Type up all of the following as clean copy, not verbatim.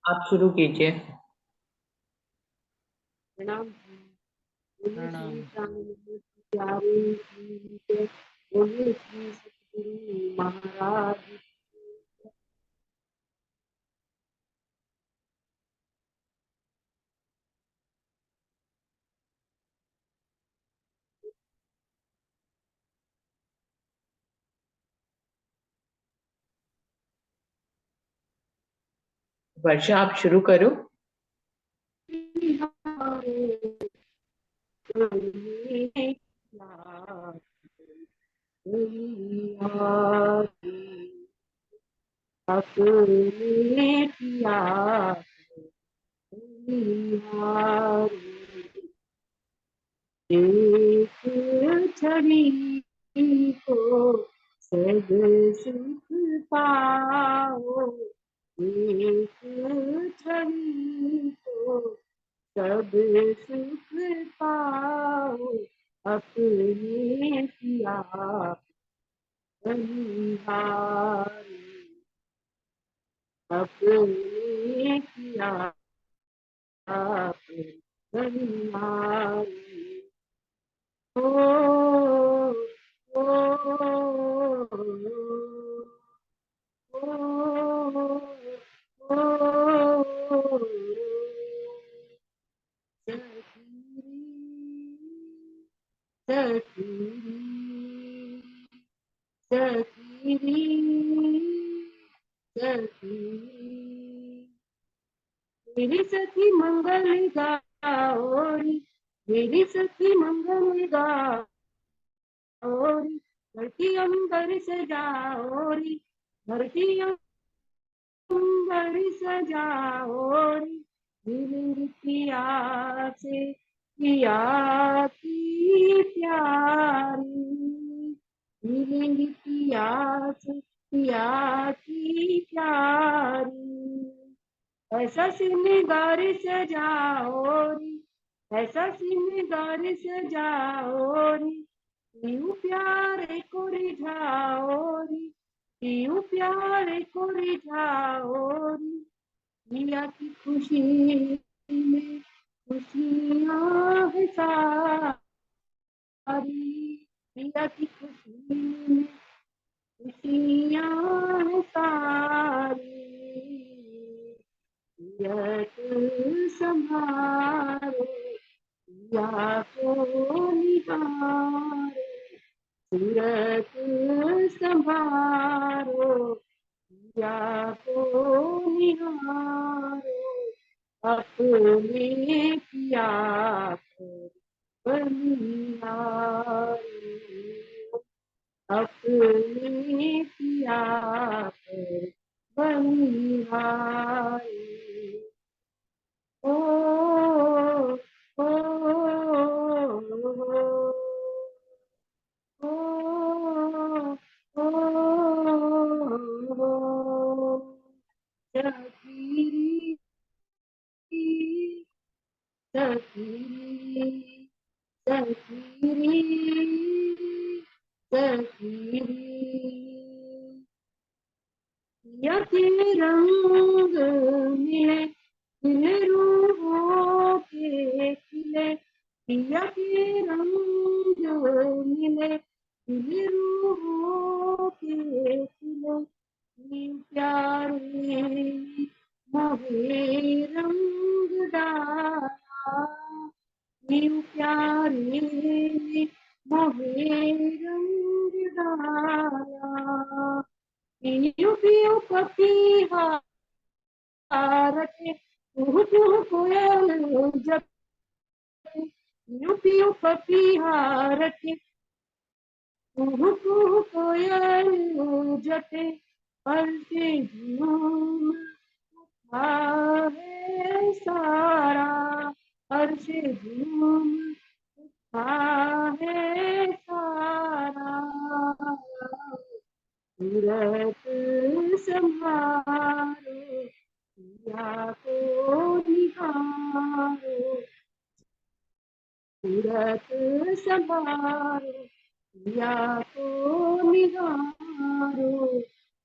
आप शुरू कीजिए। प्रणाम जी। बोलिए श्री प्रणाम। रामचंद्र प्यारे जी के, बोलिए श्री सतगुरु महाराज की। वर्षा आप शुरू करो। हमारे करने लायक कोई आगे, अपने किया कोई हारे। एक छड़ी को सब सुख पाओ, एक छड़ी को सब सुख पाओ, अपने किया बलिहारी, अपने किया बलिहारी। ओ ओ ओ ओ सखी सखी सखी, मेरी सखी मंगल गाओरी, मेरी सखी मंगल गाओरी, धरती अंबर सजाओरी, धरती अंबर सजाओरी, मिलेंगी पिया से पिया की प्यारी, मिलेंगी पिया से पिया की प्यारी। ऐसा सिंगार सजाओरी, ऐसा सिंगार सजाओरी, पीऊ प्यारे को रिझाओरी, पीऊ प्यारे को रिझाओरी, पिया की खुशी में खुशियाँ है सारी, पिया की खुशी में खुशियाँ है सारी। यत संभारो या को निहारो, सूरत संभारो या को निहारो, अपने किया बलिहारी, अपने किया बलिहारी। ओ ओ ओ ओ सखी सखी सखी सखी, पिया के रंग मिले खिले रूहों के खिले, पिया के रंग मिले खिले रूहों के खिले, नीम प्यारे मोहे रंग डाला, नीम प्यारे मोहे रंग डाला, पियो पियो पपीहा रटे, कुहू कुहू कोयल जब, पियो पियो पपीहा रटे, कुहू कुहू कोयल जटे, पर से झूम उठा है सारा, पर से झूम उठा है सारा, सूरत संभारो या को निहारो, सूरत संभारो या को निहारो,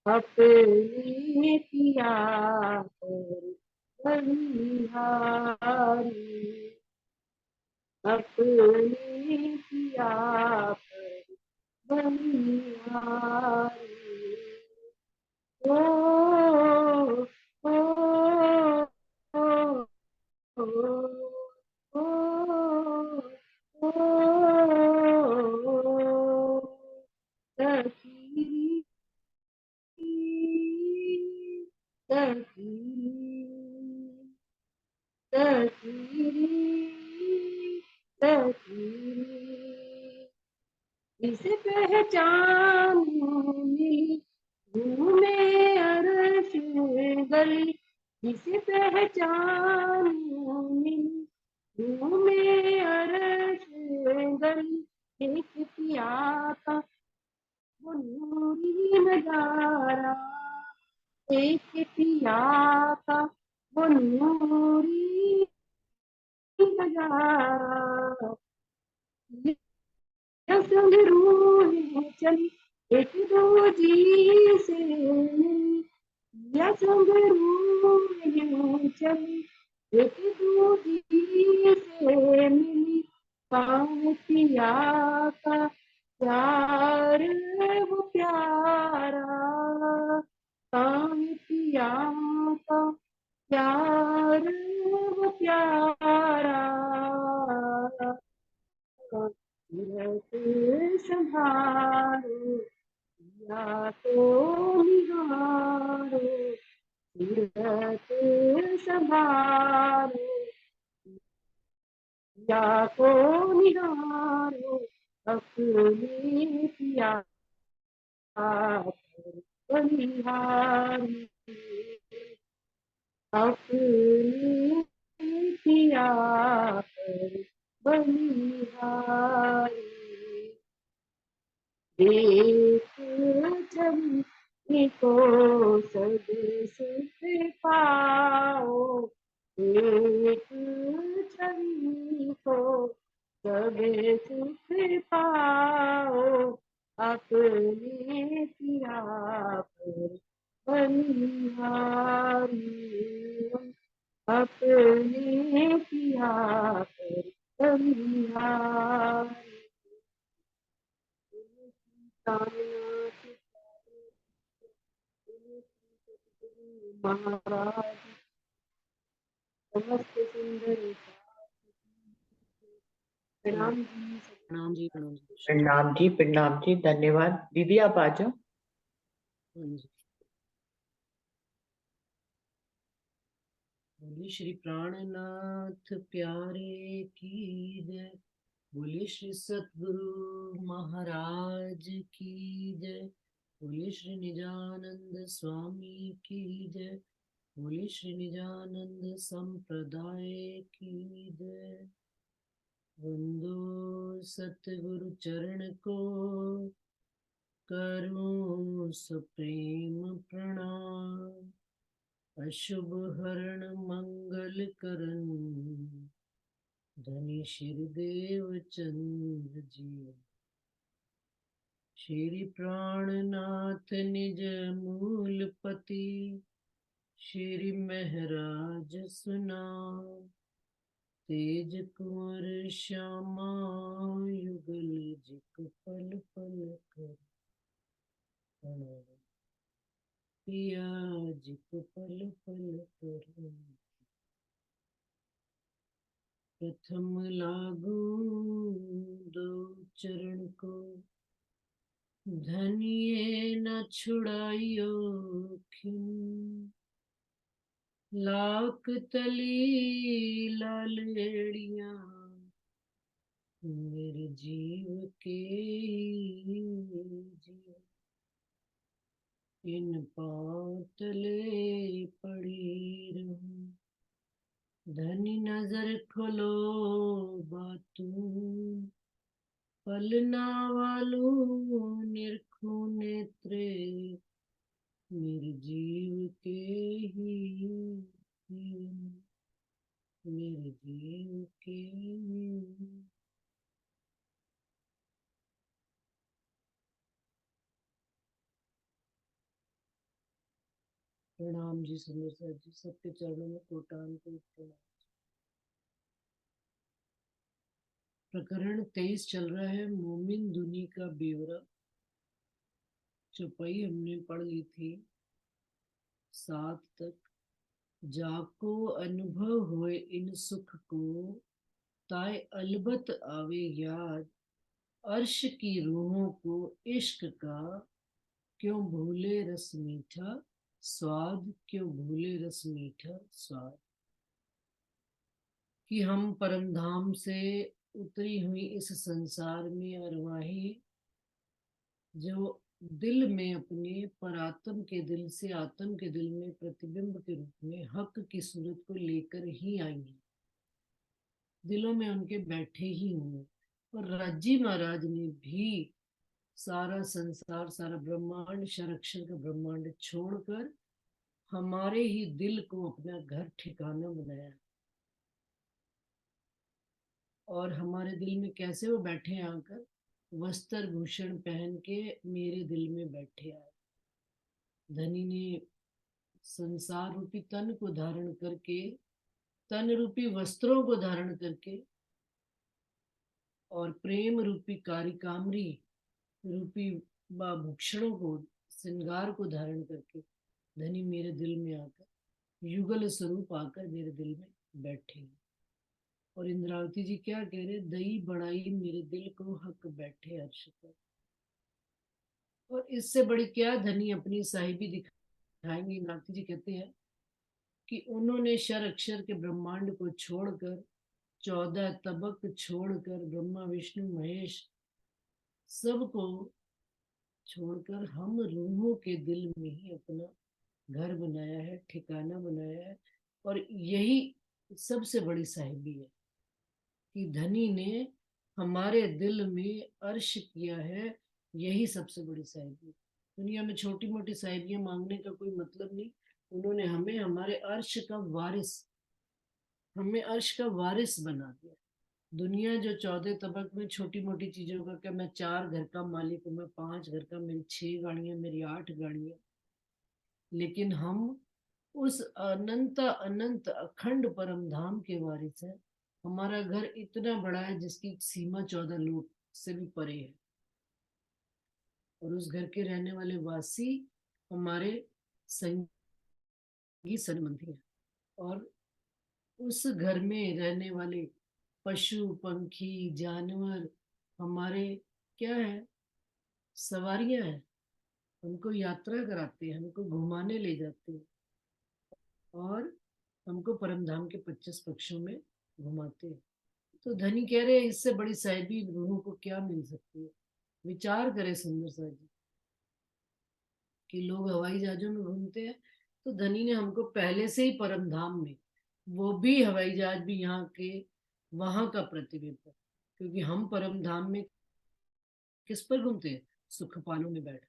अपने पिया बलिहारी अपने किया बलिहारी ओ ओ ओ ओ ओ ओ सखी सखी सखी सखी इस पहचानी घूमे अरश गली इस पहचानी घूमे अरश गली एक पिया का वो नूरी नजारा एक पिया का वो नूरी नजारा संग रूह चली एक दूजी से मिली या संग रूह चली एक दूजी से मिली पाँव पिया का प्यार वो प्यारा पाँव पिया का प्यार वो प्यारा सीरत संभारो या तो निहारो सीरत संभारो या तो निहारो अपने पिया बलिहारी अपने पिया बलिहारी देख छवि को सब सुख पाओ देख छवि को सब सुख पाओ अपने पिया पर बलिहारी अपने पिया पर बलिहारी महाराज समस्त सुंदर प्रणाम जी प्रणाम जी प्रणाम जी। प्रणाम जी धन्यवाद। दीदी आप आ जाओ। हाँ जी। बोले श्री प्राणनाथ प्यारे की जय। बोले श्री सतगुरु महाराज की जय। बोले श्री निजानंद स्वामी की जय। बोले श्री निजानंद संप्रदाय की जय। वंदो सतगुरु चरण को करूं सुप्रेम प्रणाम। अशुभ हरण मंगल करण धनी श्री देव चंद्र जी। श्री प्राणनाथ निज मूलपति श्री महराज सुना। तेज कुंवर श्यामा युगल जिक पल पल कर पिया जिक पल पल कर। प्रथम लागू दो चरण को धनिये न छुड़ाइयो खिन। लाख तली लालेड़िया मेरे जीव के जीव। इन पाँव तले पड़ी रहूं धनी नजर खोलो बातू। पलना वालू निरखू नेत्रे मेरे जीव के ही मेरे जीव के ही। प्रणाम प्रणाम जी सुंदर सर जी, सबके चरणों में कोटान कोटि प्रणाम। प्रकरण 23 चल रहा है, मोमिन दुनी का बेवरा। चौपाई हमने पढ़ ली थी 7 तक। जाको अनुभव होए इन सुख को, ताए अलबत आवे याद। अर्श की रूहों को इश्क का, क्यों भूले रस मीठा स्वाद, क्यों भूले रस मीठा स्वाद। कि हम परम धाम से उतरी हुई इस संसार में अरवाहें, जो दिल में अपने परात्म के दिल से आत्म के दिल में प्रतिबिंब के रूप में हक की सूरत को लेकर ही आई हैं, दिलों में उनके बैठे ही हुए। और राजी महाराज ने भी सारा संसार, सारा ब्रह्मांड, शरक्षर का ब्रह्मांड छोड़कर हमारे ही दिल को अपना घर ठिकाना बनाया। और हमारे दिल में कैसे वो बैठे आकर, वस्त्र भूषण पहन के मेरे दिल में बैठे आए। धनी ने संसार रूपी तन को धारण करके, तन रूपी वस्त्रों को धारण करके, और प्रेम रूपी कारिकामरी रूपी भूषणों को, श्रृंगार को धारण करके धनी मेरे दिल में आकर, युगल स्वरूप आकर मेरे दिल में बैठे। और इंद्रावती जी क्या कह रहे, दई बड़ाई मेरे दिल को हक बैठे अर्श पर। और इससे बड़ी क्या धनी अपनी साहिबी दिखाएंगे। इंद्रावती जी कहते हैं कि उन्होंने शर अक्षर के ब्रह्मांड को छोड़कर, 14 तबक छोड़कर, ब्रह्मा विष्णु महेश सबको छोड़कर हम रूहों के दिल में ही अपना घर बनाया है, ठिकाना बनाया है। और यही सबसे बड़ी साहिबी है कि धनी ने हमारे दिल में अर्श किया है। यही सबसे बड़ी साहिबी। दुनिया में छोटी मोटी साहिबियां मांगने का कोई मतलब नहीं। उन्होंने हमें हमारे अर्श का वारिस, हमें अर्श का वारिस बना दिया। दुनिया जो 14 तबक में छोटी मोटी चीजों का, क्या मैं 4 घर का मालिक हूँ, मैं 5 घर का, मेरी 6 गाड़ियां, मेरी 8 गाड़ियां, लेकिन हम उस अनंत अनंत अखंड परम धाम के वारिस हैं। हमारा घर इतना बड़ा है जिसकी सीमा 14 लोक से भी परे है। और उस घर के रहने वाले वासी हमारे संगी संबंधी हैं। और उस घर में रहने वाले पशु पंखी जानवर हमारे क्या है, सवारियां हैं। हमको यात्रा कराते हैं, हमको घुमाने ले जाते हैं, और हमको परमधाम के 25 पक्षों में घुमाते हैं। तो धनी कह रहे हैं इससे बड़ी साहिबी रूहों को क्या मिल सकती है। विचार करें सुंदर सा जी कि लोग हवाई जहाजों में घूमते हैं, तो धनी ने हमको पहले से ही परमधाम में, वो भी हवाई जहाज भी यहाँ के वहां का प्रतिबिंब है। क्योंकि हम परमधाम में किस पर घूमते हैं, सुखपालों में बैठ।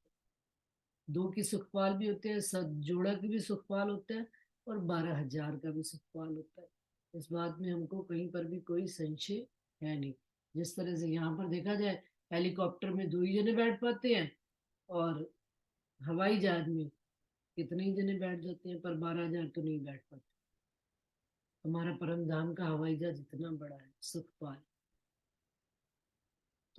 2 की सुखपाल भी होते हैं, 7 जोड़ा की भी सुखपाल होता है, और 12,000 का भी सुखपाल होता है। इस बात में हमको कहीं पर भी कोई संशय है नहीं। जिस तरह से यहाँ पर देखा जाए, हेलीकॉप्टर में 2 ही जने बैठ पाते हैं, और हवाई जहाज में कितने ही जने बैठ जाते हैं, पर 12,000 तो नहीं बैठ पाते। हमारा परम धाम का हवाई जहाज इतना बड़ा है, सुखपाल।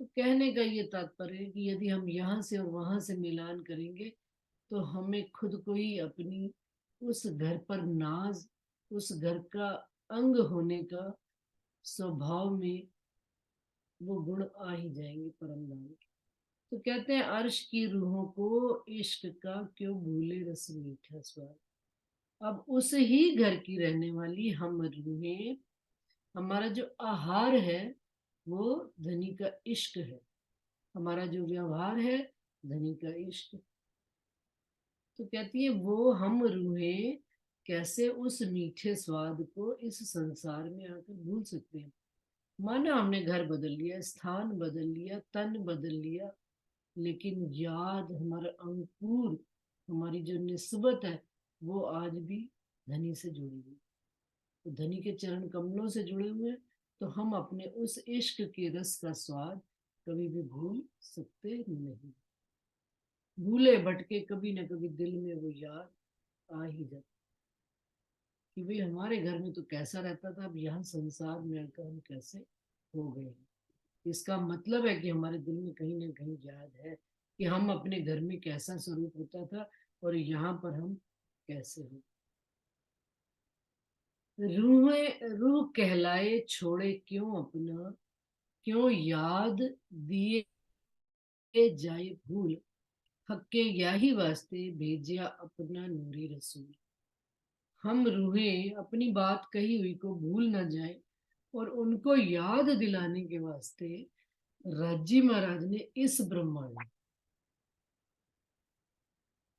तो कहने का ये तात्पर्य है कि यदि हम यहाँ से और वहां से मिलान करेंगे, तो हमें खुद को ही अपनी उस घर पर नाज, उस घर का अंग होने का स्वभाव में वो गुण आ ही जाएंगे परम धाम के। तो कहते हैं अर्श की रूहों को इश्क का, क्यों भूले रस मीठा स्वाद। अब उस ही घर की रहने वाली हम रूहें, हमारा जो आहार है वो धनी का इश्क है, हमारा जो व्यवहार है धनी का इश्क। तो कहती है वो हम रूहें कैसे उस मीठे स्वाद को इस संसार में आकर भूल सकते हैं। माना हमने घर बदल लिया, स्थान बदल लिया, तन बदल लिया, लेकिन याद, हमारा अंकुर, हमारी जो निस्बत है वो आज भी धनी से जुड़ी हुई। तो धनी के चरण कमलों से जुड़े हुए हैं। तो हम अपने उस इश्क के रस का स्वाद कभी भी भूल सकते नहीं। भूले भटके कभी न कभी दिल में वो याद आ ही जाती। कि भाई हमारे घर में तो कैसा रहता था, अब यहाँ संसार में आकर हम कैसे हो गए हैं। इसका मतलब है कि हमारे दिल में कहीं ना कहीं याद है कि हम अपने घर में कैसा स्वरूप होता था और यहाँ पर हम कैसे हो। रूह कहलाए छोड़े क्यों अपना, क्यों याद दिए जाए भूल, हक्के याही वास्ते भेजिया अपना नूरी रसूल। हम रूहें अपनी बात कही हुई को भूल न जाए और उनको याद दिलाने के वास्ते राजी महाराज ने इस ब्रह्मांड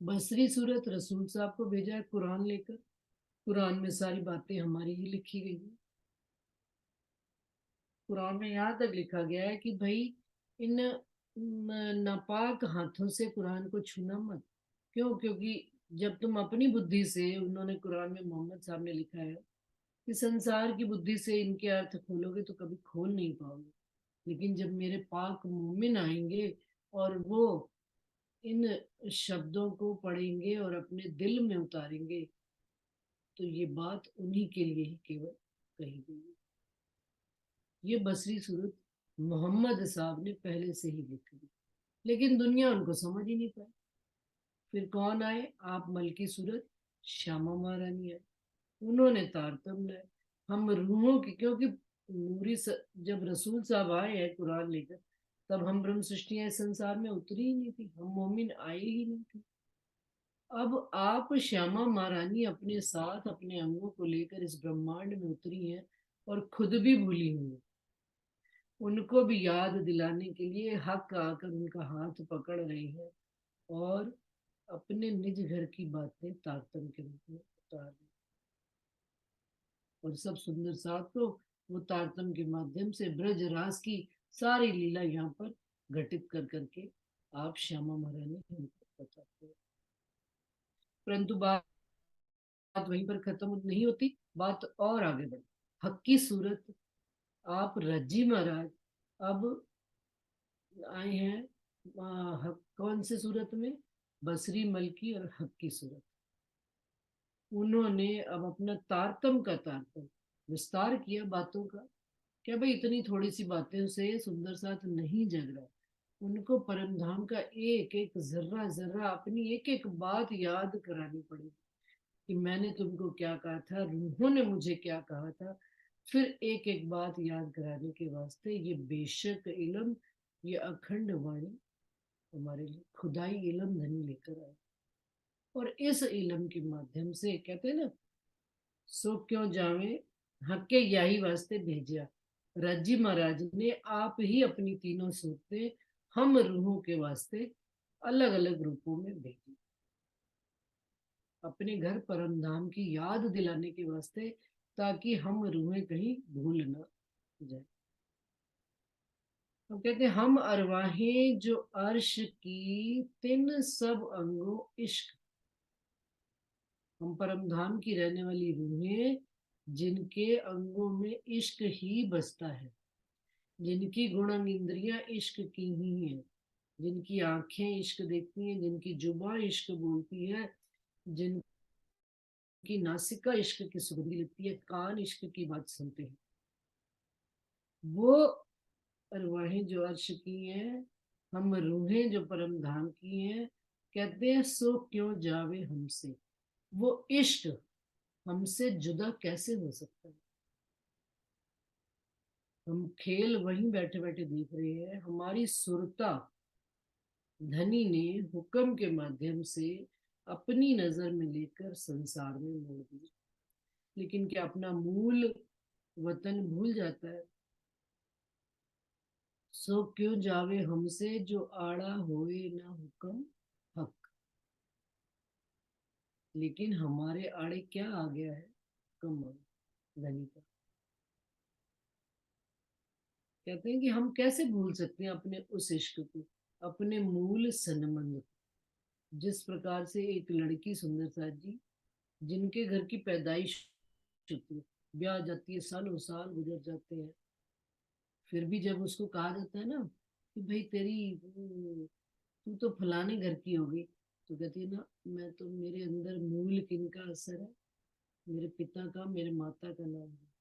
बसरी सूरत रसूल साहब को भेजा है कुरान लेकर। कुरान में सारी बातें हमारी ही लिखी गई है। कुरान में यहाँ तक लिखा गया है कि भाई इन नापाक हाथों से कुरान को छूना मत। क्यों? क्योंकि जब तुम अपनी बुद्धि से, उन्होंने कुरान में, मोहम्मद साहब ने लिखा है कि संसार की बुद्धि से इनके अर्थ खोलोगे तो कभी खोल नहीं पाओगे, लेकिन जब मेरे पाक मोमिन आएंगे और वो इन शब्दों को पढ़ेंगे और अपने दिल में उतारेंगे तो ये बात उन्हीं के लिए ही केवल कही गई है। ये बसरी सूरत मोहम्मद साहब ने पहले से ही लिखी थी, लेकिन दुनिया उनको समझ ही नहीं पाई। फिर कौन आए? आप मलकी सूरत श्यामा महारानी आए, उन्होंने तारतम लाए हम रूहों की। क्योंकि जब रसूल साहब आए हैं कुरान लेकर, तब हम ब्रह्म सृष्टियां इस संसार में उतरी ही नहीं थी, हम मोमिन आए ही नहीं थे। अब आप श्यामा महारानी अपने साथ अपने अंगों को लेकर इस ब्रह्मांड में उतरी हैं और खुद भी भूली हुई हैं। उनको भी याद दिलाने के लिए हक आकर उनका हाथ पकड़ रहे हैं और अपने निज घर की बातें तारतम के रूप में उतार रहे हैं। और सब सुंदर साथ को वो तारतम के माध्यम से ब्रज रास की सारी लीला यहाँ पर घटित कर करके आप श्यामा महारानी हमको बताते हैं। परंतु बात वहीं पर खत्म नहीं होती, बात और आगे बढ़ी। हक की सूरत आप रज्जी महाराज अब आए हैं कौन से सूरत में? बसरी मलकी और हक की सूरत। उन्होंने अब अपना तारतम का तारतम विस्तार किया बातों का। क्या भाई इतनी थोड़ी सी बातें से सुंदर साथ नहीं जग रहा, उनको परम धाम का एक एक जर्रा जर्रा अपनी एक एक बात याद करानी पड़ेगी कि मैंने तुमको क्या कहा था, रूहों ने मुझे क्या कहा था। फिर एक एक बात याद कराने के वास्ते ये बेशक इल्म, ये अखंड वाणी हमारे लिए खुदाई इल्म धनी लेकर आए। और इस इल्म के माध्यम से कहते हैं ना, सो क्यों जावे हके यही वास्ते भेजा। राजी महाराज ने आप ही अपनी तीनों सूरतें हम रूहों के वास्ते अलग अलग रूपों में भेजी, अपने घर परम धाम की याद दिलाने के वास्ते, ताकि हम रूहें कहीं भूल ना जाए। हम कहते हैं हम अरवाहें जो अर्श की तिन सब अंगों इश्क। हम परम धाम की रहने वाली रूहें जिनके अंगों में इश्क ही बसता है, जिनकी गुण इंद्रियां इश्क की ही हैं, जिनकी आंखें इश्क देखती हैं, जिनकी जुबान इश्क बोलती है, जिनकी नासिका इश्क की सुगंधी लगती है, कान इश्क की बात सुनते हैं, वो अरवाहें जो अर्श की हैं, हम रूहें जो परम धाम की हैं, कहते हैं सो क्यों जावे हमसे। वो इश्क हमसे जुदा कैसे हो सकता है? हम खेल वहीं बैठे बैठे देख रहे हैं, हमारी सुरता धनी ने हुक्म के माध्यम से अपनी नजर में लेकर संसार में मोड़ दी। लेकिन क्या अपना मूल वतन भूल जाता है? सो क्यों जावे हमसे जो आड़ा होए ना हुक्म हक। लेकिन हमारे आड़े क्या आ गया है? कमल धनी का। कहते हैं कि हम कैसे भूल सकते हैं अपने उस इश्क को, अपने मूल सनमंद को। जिस प्रकार से एक लड़की सुंदर साथ जी, जिनके घर की पैदाइश होती है, ब्याह जाती है, सालों साल गुजर जाते हैं, फिर भी जब उसको कहा जाता है ना कि भाई तेरी तू तो फलाने घर की होगी, तो कहती है ना, मैं तो, मेरे अंदर मूल किन का असर है? मेरे पिता का, मेरे माता का नाम है,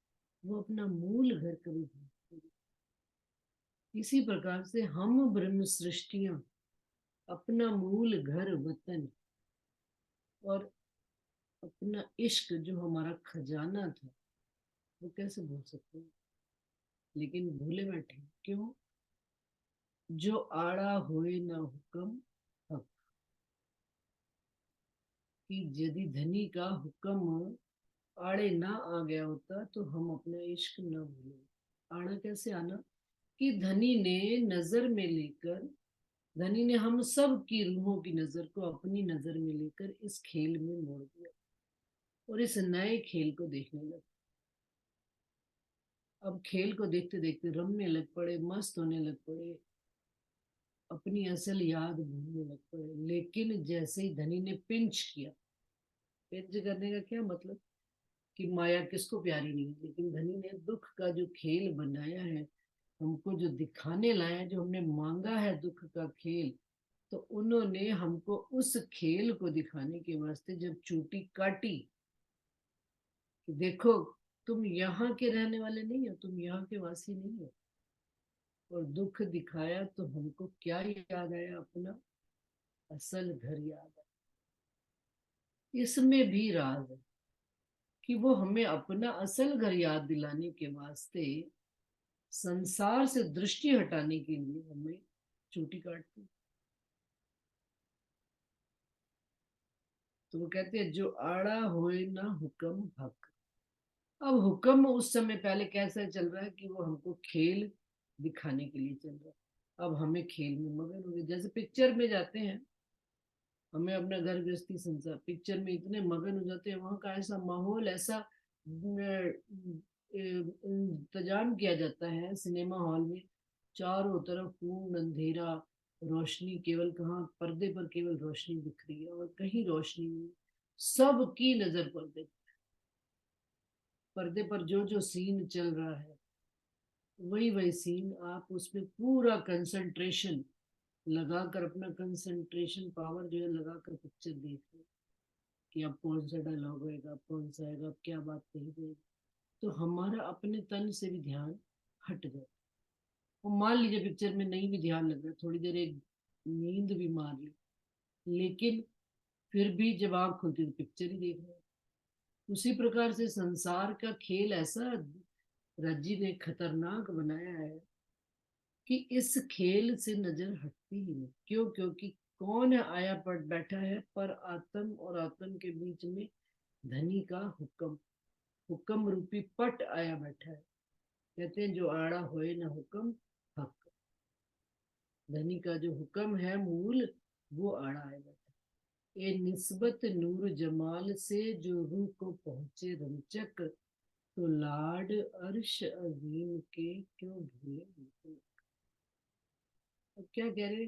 वो अपना मूल घर कभी भूलते नहीं। इसी प्रकार से हम ब्रह्म सृष्टियां अपना मूल घर वतन और अपना इश्क जो हमारा खजाना था वो कैसे भूल सकते हैं? लेकिन भूले बैठे हैं। क्यों? जो आड़ा होए ना हुक्म हक, कि यदि धनी का हुक्म आड़े ना आ गया होता तो हम अपना इश्क ना भूले। आड़ा कैसे आना? कि धनी ने नजर में लेकर, धनी ने हम सब की रूहों की नजर को अपनी नजर में लेकर इस खेल में मोड़ दिया और इस नए खेल को देखने लगे। अब खेल को देखते देखते रमने लग पड़े, मस्त होने लग पड़े, अपनी असल याद भूलने लग पड़े। लेकिन जैसे ही धनी ने पिंच किया, पिंच करने का क्या मतलब? कि माया किसको प्यारी नहीं है, लेकिन धनी ने दुख का जो खेल बनाया है, हमको जो दिखाने लाया है, जो हमने मांगा है दुख का खेल, तो उन्होंने हमको उस खेल को दिखाने के वास्ते जब चूटी काटी कि देखो तुम यहाँ के रहने वाले नहीं हो, तुम यहाँ के वासी नहीं हो, और दुख दिखाया तो हमको क्या याद आया? अपना असल घर याद आया। इसमें भी राज है कि वो हमें अपना असल घर याद दिलाने के वास्ते संसार से दृष्टि हटाने के लिए हमें चूटी काटती। तो वो कहते हैं जो आड़ा होए ना हुक्म हक। अब हुक्म उस समय पहले कैसा चल रहा है कि वो हमको खेल दिखाने के लिए चल रहा है। अब हमें खेल में मगन हो गए। जैसे पिक्चर में जाते हैं, हमें अपना घर गृहस्थी संसार, पिक्चर में इतने मगन हो जाते हैं, वहां का ऐसा माहौल, ऐसा इंतजाम किया जाता है सिनेमा हॉल में, चारों तरफ पूर्ण अंधेरा, रोशनी केवल कहाँ पर्दे पर केवल रोशनी दिख रही है और कहीं रोशनी नहीं। सबकी नजर पर्दे, पर्दे पर जो जो सीन चल रहा है वही वही सीन आप उसमें पूरा कंसंट्रेशन लगाकर, अपना कंसंट्रेशन पावर जो है लगाकर पिक्चर देख रहे हैं कि अब कौन सा डायलॉग होएगा, अब कौन सा आएगा, अब क्या बात कही जाएगी। तो हमारा अपने तन से भी ध्यान हट जाता है। और मान लीजिए पिक्चर में नहीं भी ध्यान लग रहा, थोड़ी देर एक नींद भी मार ली, लेकिन फिर भी जब आँख खुलती तो पिक्चर ही देख रहे हैं। उसी प्रकार से संसार का खेल ऐसा रज्जी ने खतरनाक बनाया है कि इस खेल से नजर हटती ही नहीं। क्यों? क्योंकि कौन है आया पट बैठा है पर आत्म और आत्म के बीच में? धनी का हुक्म, हुक्म रूपी पट आया बैठा है। कहते हैं जो आड़ा होए ना हुक्म हक, धनी का जो हुक्म है मूल, वो आड़ा आया बैठा है। ए निस्बत नूर जमाल से जो रूह को पहुंचे रंचक, तो लाड अर्श अजीम के क्यों भूले। अब क्या कह रहे?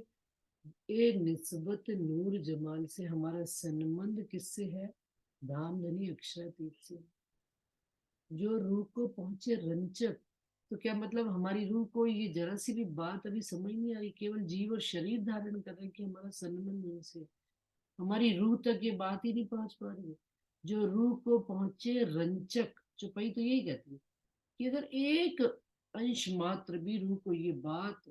ए निस्बत नूर जमाल से, हमारा संबंध किससे है? धाम धनी अक्षरातीत से। जो रूह को पहुंचे रंचक, तो क्या मतलब हमारी रूह को ये जरा सी भी बात अभी समझ नहीं आ रही? केवल जीव और शरीर धारण कर रहे हैं कि हमारा संबंध उनसे, हमारी रूह तक ये बात ही नहीं पहुंच पा रही है। जो रूह को पहुंचे रंचक, चुपाई तो यही कहती है कि अगर एक अंश मात्र भी रूह को ये बात,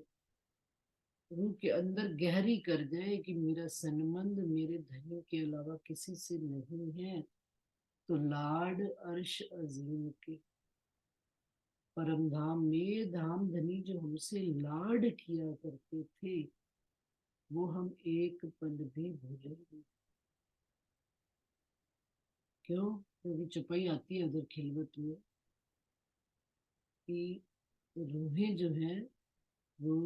रूह के अंदर गहरी कर जाए कि मेरा संबंध मेरे धनी के अलावा किसी से नहीं है, तो लाड अर्श अजीम के, परम धाम में धाम धनी जो हमसे लाड किया करते थे, वो हम एक पल भी भूलेंगे। क्यों? क्योंकि चुपाई आती है उधर खिलवत में कि रूहें जो हैं वो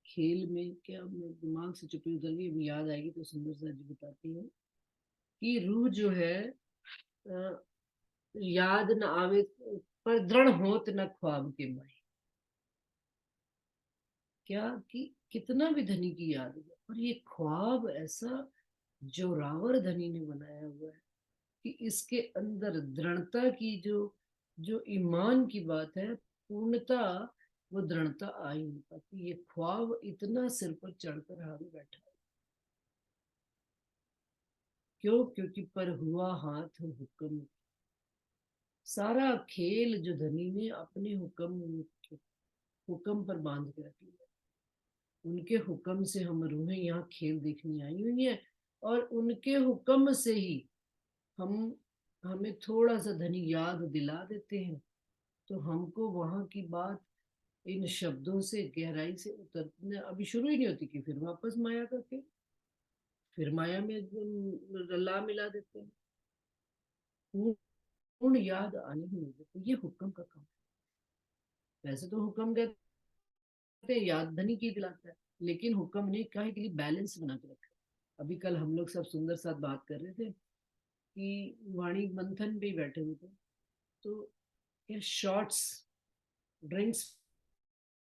खेल में, क्या मैं दिमाग से चुपी उतर गई, अभी याद आएगी तो सुंदर सा जी बताती हूँ कि रूह जो है अ, याद न आवे पर दृढ़ होत न ख्वाब के माई। क्या कि कितना भी धनी की याद है पर ये ख्वाब ऐसा जोरावर धनी ने बनाया हुआ है कि इसके अंदर दृढ़ता की जो जो ईमान की बात है, पूर्णता, वो दृढ़ता आ ही नहीं पाती। ये ख्वाब इतना सिर पर चढ़कर हावी बैठा है। क्यों? क्योंकि पर हुआ हाथ हुक्म। सारा खेल जो धनी ने अपने हुक्म पर बांध के रख लिया। उनके हुक्म से हम रूहें यहाँ खेल देखने आई हुई हैं, और उनके हुक्म से ही हम हमें थोड़ा सा धनी याद दिला देते हैं, तो हमको वहां की बात इन शब्दों से गहराई से उतरने अभी शुरू ही नहीं होती कि फिर वापस माया करके फिर माया में ला मिला देते हैं। पूर्ण याद आने ही नहीं देते। ये हुक्म का काम है। वैसे तो हुक्म कहते हैं याद धनी की दिलाता है, लेकिन हुक्म ने काहे के लिए बैलेंस बना के रखा है। अभी कल हम लोग सब सुंदर साथ बात कर रहे थे कि वाणी मंथन पे ही बैठे हुए थे, तो ये शॉर्ट्स ड्रिंक्स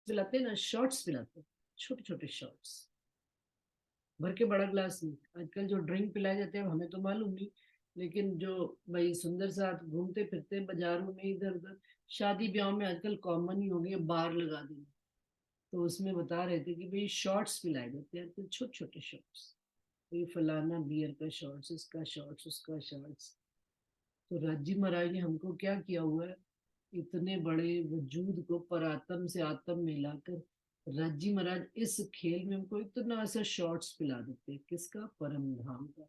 पिलाते हैं ना, शॉर्ट्स पिलाते हैं, छोटे छोटे शॉर्ट्स, भर के बड़ा ग्लास नहीं। आजकल जो ड्रिंक पिलाए जाते हैं हमें तो मालूम नहीं, लेकिन जो भाई सुंदर साथ घूमते फिरते बाजारों में इधर उधर शादी ब्याह में आजकल कॉमन ही हो गया बार लगा देना, तो उसमें बता रहे थे कि भाई शॉर्ट्स पिलाए जाते हैं, तो छोटे छोटे शॉर्ट्स, ये फलाना बियर का शॉर्ट्स, इसका शॉर्ट्स, उसका शॉर्ट्स। तो राजी महाराज ने हमको क्या किया हुआ है, इतने बड़े वजूद को परात्म से आत्म में लाकर राजी महाराज इस खेल में हमको इतना सा शॉर्ट्स पिला देते हैं। किसका? परम धाम का।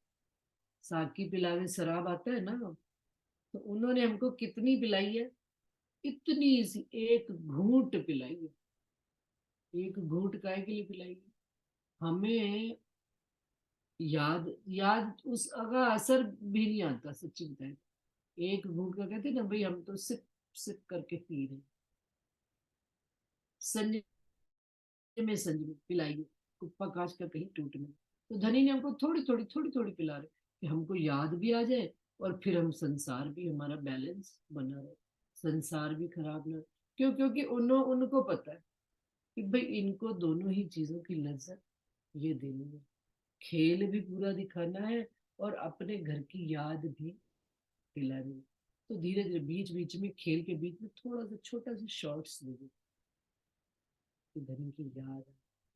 साकी पिलावे शराब आता है ना, तो उन्होंने हमको कितनी पिलाई है? इतनी सी एक घूंट पिलाई है। एक घूंट काय के लिए पिलाई है? हमें याद याद उस अगर असर भी नहीं आता, सच्ची बताए। एक घूंट का कहते ना भाई, हम तो सिप सिप करके पी रहे। संजय में संजय पिलाइए, कुप्पा कांच का कहीं टूट नहीं। तो धनी ने हमको थोड़ी थोड़ी पिला रहे कि हमको याद भी आ जाए, और फिर हम संसार भी हमारा बैलेंस बना रहे, संसार भी खराब ना। क्यों? क्योंकि उनको पता है कि भाई इनको दोनों ही चीजों की लज्जत ये देनी है। खेल भी पूरा दिखाना है और अपने घर की याद भी दिलानी है। तो धीरे धीरे बीच बीच में खेल के बीच में थोड़ा सा छोटा सा शॉर्ट्स दे दो कि धनी की याद,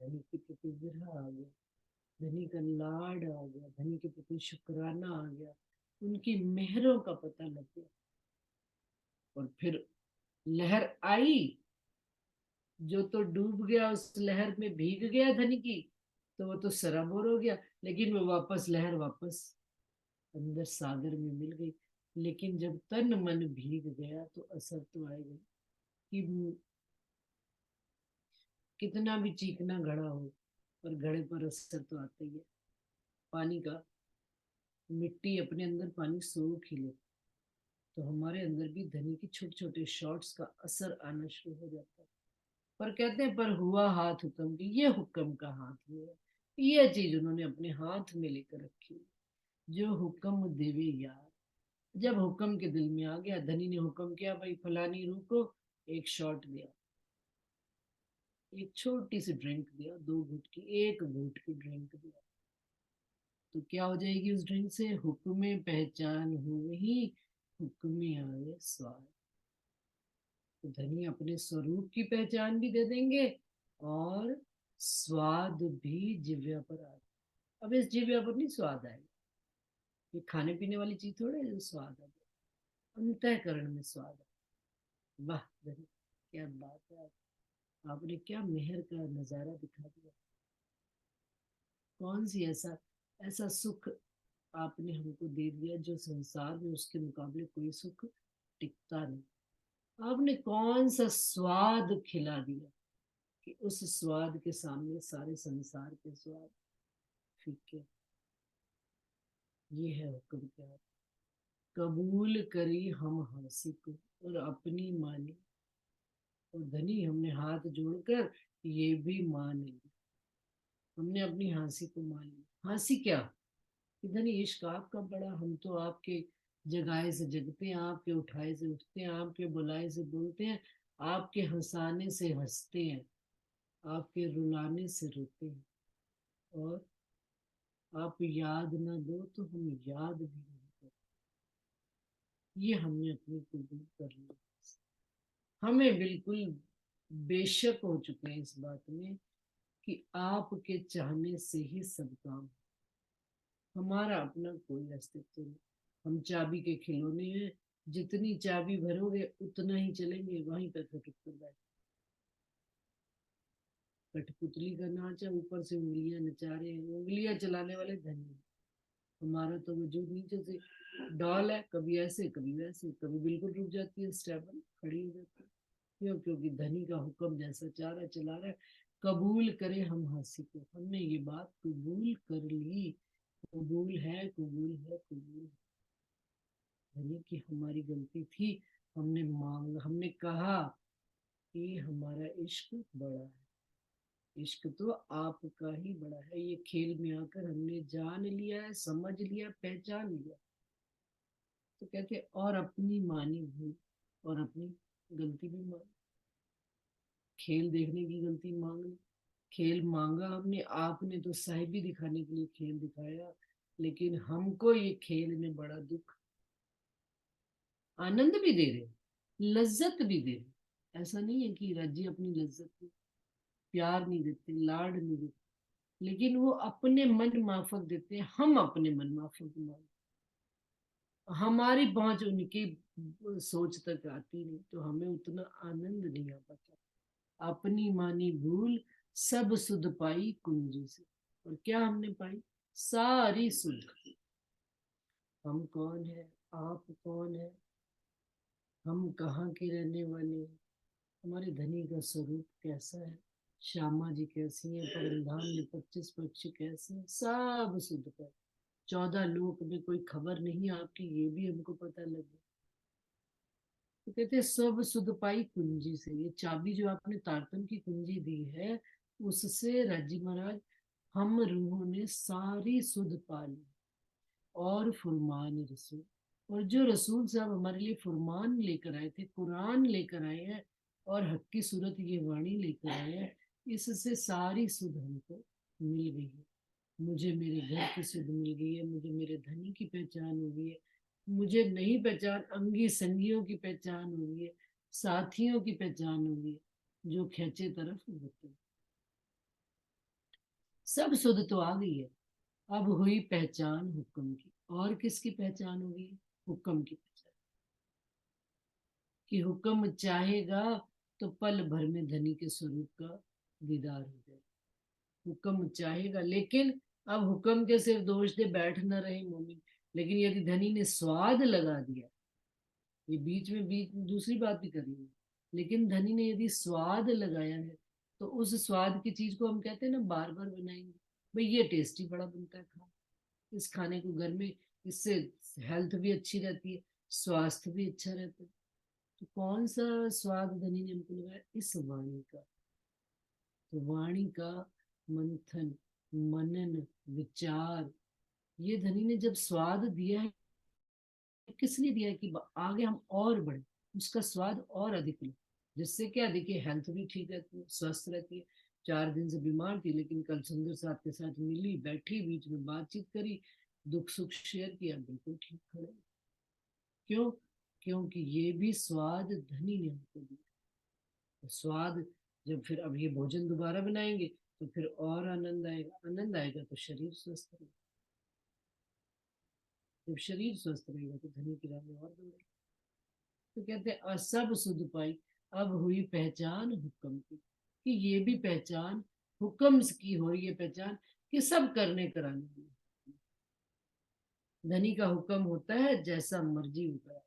धनी के प्रति विरह आ गया, धनी का लाड आ गया, धनी के प्रति शुक्राना आ गया, उनकी मेहरों का पता लग गया। और फिर लहर आई, जो तो डूब गया उस लहर में भीग गया धनी की, तो वो तो सराबोर हो गया, लेकिन वो वापस लहर वापस अंदर सागर में मिल गई। लेकिन जब तन मन भीग गया तो असर तो आएगा कि कितना भी चीखना घड़ा हो, पर घड़े पर असर तो आता ही है पानी का। मिट्टी अपने अंदर पानी सोख ही ले, तो हमारे अंदर भी धनी के छोटे छोटे शॉट्स का असर आना शुरू हो जाता है। पर कहते हैं पर हुआ हाथ हुक्म की, ये हुक्म का हाथ हुआ, ये चीज उन्होंने अपने हाथ में लेकर रखी। जो हुक्म देवे यार, जब हुक्म के दिल में आ गया, धनी ने हुक्म किया भाई फलानी रूह को एक शॉट दिया, एक छोटी सी ड्रिंक दिया, 2 घूंट की, 1 घूंट की ड्रिंक दिया, तो क्या हो जाएगी उस ड्रिंक से? हुक्म पहचान हुई, हुक्म आए स्वाद। तो धनी अपने स्वरूप की पहचान भी दे देंगे, और स्वाद भी जिव्या पर आ। अब इस जिव्या पर नहीं स्वाद आएगा, ये खाने पीने वाली चीज थोड़े है जो स्वाद आ जाए, अंतःकरण में स्वाद आ। वाह धनी, क्या बात है, आपने क्या मेहर का नजारा दिखा दिया। कौन सी ऐसा ऐसा सुख आपने हमको दे दिया जो संसार में उसके मुकाबले कोई सुख टिकता नहीं। आपने कौन सा स्वाद खिला दिया कि उस स्वाद के सामने सारे संसार के स्वाद फीके। ये है हुक्म प्यार, कबूल करी हम हंसी को और अपनी मानी। और धनी हमने हाथ जोड़कर ये भी मान लिया, हमने अपनी हंसी को मान लिया। हंसी क्या? कि धनी इश्क आपका बड़ा, हम तो आपके जगाए से जगते हैं, आपके उठाए से उठते हैं, आपके बुलाए से बोलते हैं, आपके हंसाने से हंसते हैं, आपके रुलाने से रोते हैं। और आप याद ना दो तो हम याद भी नहीं करते। ये हमने अपनी कबूल कर लिया। हमें बिल्कुल बेशक हो चुके हैं इस बात में कि आपके चाहने से ही सब काम। हमारा अपना कोई अस्तित्व नहीं। हम चाबी के खिलौने हैं, जितनी चाबी भरोगे उतना ही चलेंगे, वहीं पर खटक कर बैठ। कठपुतली का नाच है, ऊपर से उंगलियां नचा रहे हैं, उंगलियां चलाने वाले धनी हैं। हमारा तो वजूद नीचे से डॉल है, कभी ऐसे कभी वैसे, कभी बिल्कुल रुक जाती है, स्टेबल खड़ी हो जाती है। क्यों? क्योंकि धनी का हुक्म जैसा चाह रहा है चला रहा है। कबूल करे हम हंसी को, हमने ये बात कबूल कर ली। कबूल है, कबूल है, कबूल है। धनी की हमारी गलती थी, हमने मांगा, हमने कहा कि हमारा इश्क बड़ा है। इश्क तो आपका ही बड़ा है। ये खेल में आकर हमने जान लिया है, समझ लिया, पहचान लिया। तो कहते और अपनी मानी भूल, और अपनी गलती भी मान। खेल देखने की गलती मांग ली, खेल मांगा हमने, आपने तो साहिबी दिखाने के लिए खेल दिखाया, लेकिन हमको ये खेल में बड़ा दुख। आनंद भी दे रहे, लज्जत भी दे रहे। ऐसा नहीं है कि राज्य अपनी लज्जत में प्यार नहीं देते, लाड नहीं देते, लेकिन वो अपने मन माफक देते हैं, हम अपने मन माफक मांगते। हमारी पहुंच उनकी सोच तक आती नहीं, तो हमें उतना आनंद नहीं आ पाता। अपनी मानी भूल, सब सुध पाई कुंजी से। और क्या हमने पाई? सारी सुध। हम कौन है, आप कौन है, हम कहाँ के रहने वाले हैं, हमारे धनी का स्वरूप कैसा है, श्यामा जी कैसी है, परंधाम में 25 पक्षी कैसे हैं, सब सुध पाई। 14 लोक में कोई खबर नहीं आपकी, ये भी हमको पता लगे। तो कहते हैं सब सुध पाई कुंजी से। ये चाबी जो आपने तारतम की कुंजी दी है, उससे राजी महाराज हम रूहों ने सारी सुध पा ली। और फुरमान रसूल, और जो रसूल साहब हमारे लिए फुरमान लेकर आए थे, कुरान लेकर आए हैं, और हक की सूरत ये वाणी लेकर आए हैं, इससे सारी सुध हमको मिल गई है। मुझे मेरे घर की सुध मिल गई है, मुझे मेरे धनी की पहचान हो गई है, मुझे नई पहचान, अंगी संगियों की पहचान हो गई है, साथियों की पहचान हो गई है, जो खेचे तरफ होते हैं। सब सुध तो आ गई है। अब हुई पहचान हुक्म की। और किसकी पहचान होगी? हुक्म की पहचान। कि हुक्म चाहेगा तो पल भर में धनी के स्वरूप का दीदार हो जाए। हुक्म चाहेगा, लेकिन अब हुक्म के सिर्फ दोष दे बैठ न रहे मोमिन। लेकिन यदि धनी ने स्वाद लगा दिया, ये बीच दूसरी बात भी करेंगे, लेकिन धनी ने यदि स्वाद लगाया है, तो उस स्वाद की चीज को हम कहते हैं ना, बार बार बनाएंगे। भाई ये टेस्टी बड़ा बनता है खाना, इस खाने को घर में, इससे हेल्थ भी अच्छी रहती है, स्वास्थ्य भी अच्छा रहता है। तो कौन सा स्वाद धनी ने हमको लगाया? इस वाणी का। तो वाणी का मंथन, मनन, विचार, ये धनी ने जब स्वाद दिया है, किस लिए दिया है? कि आगे हम और बढ़े, उसका स्वाद और अधिक ले। जिससे क्या, देखिए हेल्थ भी ठीक रहती है, स्वस्थ रहती है। 4 दिन से बीमार थी, लेकिन कल सुंदर साहब के साथ मिली, बैठी, बीच में बातचीत करी, दुख सुख शेयर किया, बिल्कुल ठीक खड़े। क्यों? क्योंकि ये भी स्वाद धनी ने हमको दिया। तो स्वाद, जब फिर अब ये भोजन दोबारा बनाएंगे तो फिर और आनंद आएगा। आनंद आएगा तो शरीर स्वस्थ रहेगा, जब शरीर स्वस्थ रहेगा तो धनी की राह में और बढ़ेगा। तो कहते हैं सब सुध पाई, अब हुई पहचान हुक्म की। कि ये भी पहचान हुक्म की हो रही है, पहचान कि सब करने कराने वाले। धनी का हुक्म होता है, जैसा मर्जी उतरा,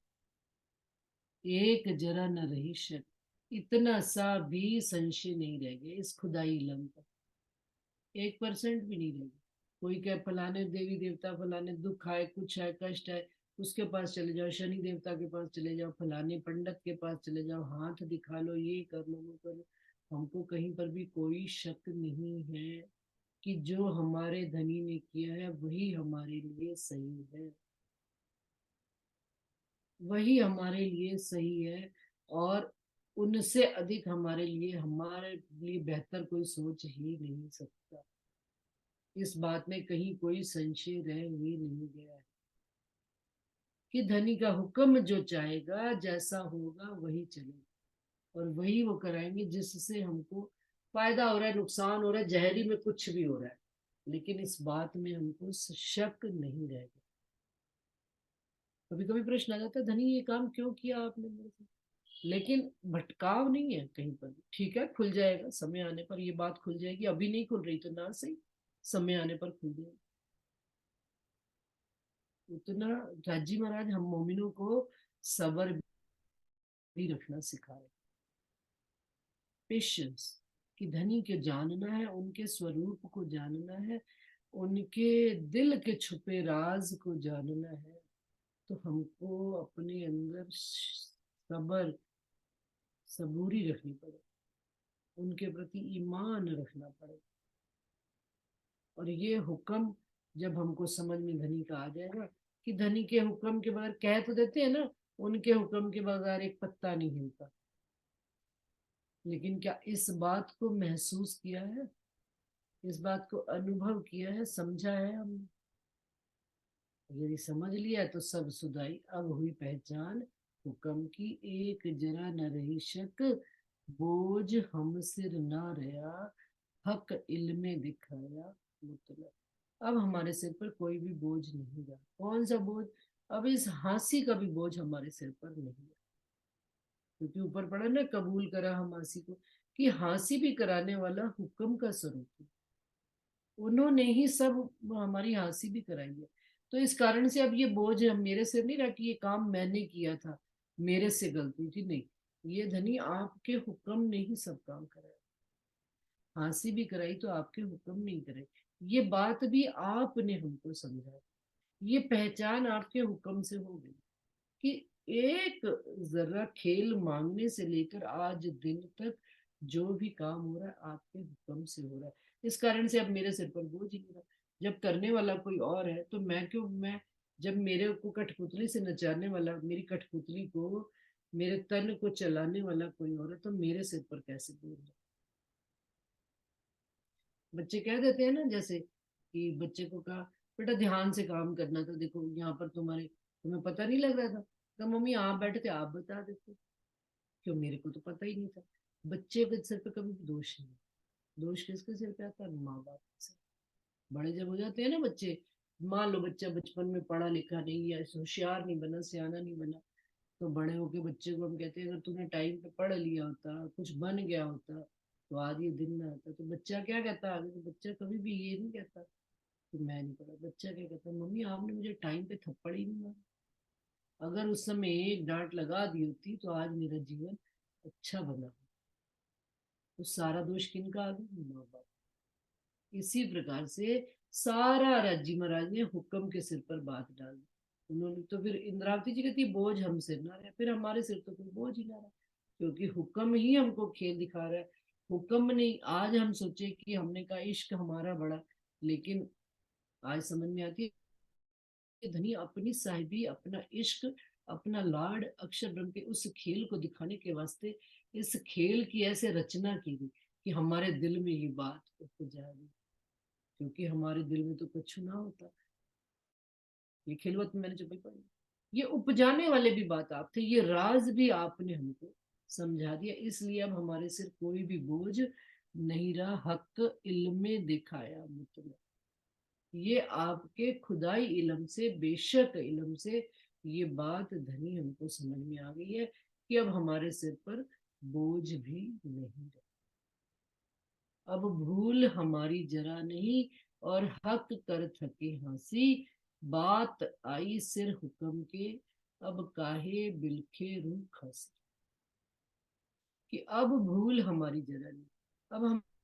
एक जरा न रही शक, इतना सा भी संशय नहीं रह गया इस खुदाई इलम का। 1% भी नहीं रह गया। कोई कहे फलाने देवी देवता, फलाने दुख आए, कुछ है, कष्ट है, उसके पास चले जाओ, शनि देवता के पास चले जाओ, फलाने पंडित के पास चले जाओ, हाथ दिखा लो, ये कर लो, वो कर लो। हमको कहीं पर भी कोई शक नहीं है कि जो हमारे धनी ने किया है वही हमारे लिए सही है, वही हमारे लिए सही है। और उनसे अधिक हमारे लिए बेहतर कोई सोच ही नहीं सकता। इस बात में कहीं कोई संशय रह ही नहीं गया है कि धनी का हुक्म जो चाहेगा, जैसा होगा वही चलेगा, और वही वो कराएंगे जिससे हमको फायदा हो रहा है, नुकसान हो रहा है, जहरी में कुछ भी हो रहा है। लेकिन इस बात में हमको शक नहीं रहेगा। कभी कभी प्रश्न आ जाता है, धनी ये काम क्यों किया आपने मेरे साथ, लेकिन भटकाव नहीं है कहीं पर भी। ठीक है, खुल जाएगा समय आने पर, ये बात खुल जाएगी, अभी नहीं खुल रही तो ना सही, समय आने पर खुल जाएगी। उतना राजी महाराज हम मोमिनों को सब्र भी रखना सिखाए, पेशेंस, कि धनी के जानना है, उनके स्वरूप को जानना है, उनके दिल के छुपे राज को जानना है, तो हमको अपने अंदर सब्र, सबूरी रखनी पड़े, उनके प्रति ईमान रखना पड़े। और ये हुक्म जब हमको समझ में धनी का आ जाएगा कि धनी के हुक्म के बगैर, कह तो देते हैं ना, उनके हुक्म के बगैर एक पत्ता नहीं हिलता, लेकिन क्या इस बात को महसूस किया है, इस बात को अनुभव किया है, समझा है हमने? यदि समझ लिया तो सब सुधाई, अब हुई पहचान हुक्म की, एक जरा न रही शक, बोझ हम सिर ना रहा, हक इल्मे दिखाया मुतलक। अब हमारे सिर पर कोई भी बोझ नहीं रहा। कौन सा बोझ? अब इस हाँसी का भी बोझ हमारे सिर पर नहीं है, क्योंकि ऊपर पड़ा ना, कबूल करा हम हाँसी को, कि हाँसी भी कराने वाला हुक्म का स्वरूप है, उन्होंने ही सब हमारी हाँसी भी कराई है। तो इस कारण से अब ये बोझ हम मेरे सिर नहीं रहा कि ये काम मैंने किया था, मेरे से गलती थी, नहीं, ये धनी आपके हुक्म ने ही सब काम कराया, हाँसी भी कराई तो आपके हुक्म नहीं कराई, ये बात भी आपने हमको समझाई, ये पहचान आपके हुक्म से हो गई कि एक जरा खेल मांगने से लेकर आज दिन तक जो भी काम हो रहा है आपके हुक्म से हो रहा है। इस कारण से अब मेरे सिर पर बोझ ही नहीं रहा। जब करने वाला कोई और है तो मैं क्यों, मैं जब मेरे को कठपुतली से नचाने वाला, मेरी कठपुतली को, मेरे तन को चलाने वाला कोई और है, तो मेरे सिर पर कैसे बोझ है? बच्चे कह देते हैं ना, जैसे कि बच्चे को कहा, बेटा ध्यान से काम करना था, देखो यहाँ पर तुम्हें पता नहीं लग रहा था, तो मम्मी आप बैठे थे, आप बता देते, क्यों, मेरे को तो पता ही नहीं था। बच्चे के सिर पे कभी भी दोष नहीं, दोष किसके सिर पे आता है? माँ बाप के सिर। बड़े जब हो जाते हैं ना बच्चे, मान लो बच्चा बचपन में पढ़ा लिखा नहीं या होशियार नहीं बना, सियाना नहीं बना, तो बड़े होके बच्चे को हम कहते हैं, अगर तूने टाइम पे पढ़ लिया होता, कुछ बन गया होता, तो आज ये दिन ना आता। तो बच्चा क्या कहता है आगे? तो बच्चा कभी भी ये नहीं कहता कि मैं नहीं पढ़ा, बच्चा क्या कहता है, मम्मी आपने मुझे टाइम पे थप्पड़ ही नहीं मारा, अगर उस समय एक डांट लगा दी होती तो आज मेरा जीवन अच्छा बना। तो सारा दोष किनका आ गया? माँ बाप। इसी प्रकार से सारा राज्य महाराज ने हुक्म के सिर पर बात डाल दी। उन्होंने तो फिर इंद्रावती जी कहती, बोझ हम सिर ना रहे, फिर हमारे सिर तो कोई बोझ ही ना रहा, क्योंकि हुक्म ही हमको खेल दिखा रहा है। हुक्म नहीं, आज हम सोचे कि हमने कहा इश्क हमारा बड़ा, लेकिन आज समझ में आती है धनी अपनी साहिबी, अपना इश्क, अपना लाड अक्षर ब्रह्म के उस खेल को दिखाने के वास्ते इस खेल की ऐसे रचना की गई कि हमारे दिल में ये बात उपजा गई, क्योंकि हमारे दिल में तो कुछ ना होता। ये खिलवत में मैंने जो भी पढ़ी, ये उपजाने वाले भी बात आप थे, ये राज भी आपने हमको समझा दिया, इसलिए अब हमारे सिर कोई भी बोझ नहीं रहा, हक इल्मे दिखाया मतलब, ये आपके खुदाई इलम से, बेशक इलम से ये बात धनी हमको समझ में आ गई है कि अब हमारे सिर पर बोझ भी नहीं रहा, अब भूल हमारी जरा नहीं, और हक कर थके हंसी, बात आई सिर हुक्म के, अब काहे बिलखे रूह खसी। कि अब भूल हमारी जरा नहीं, अब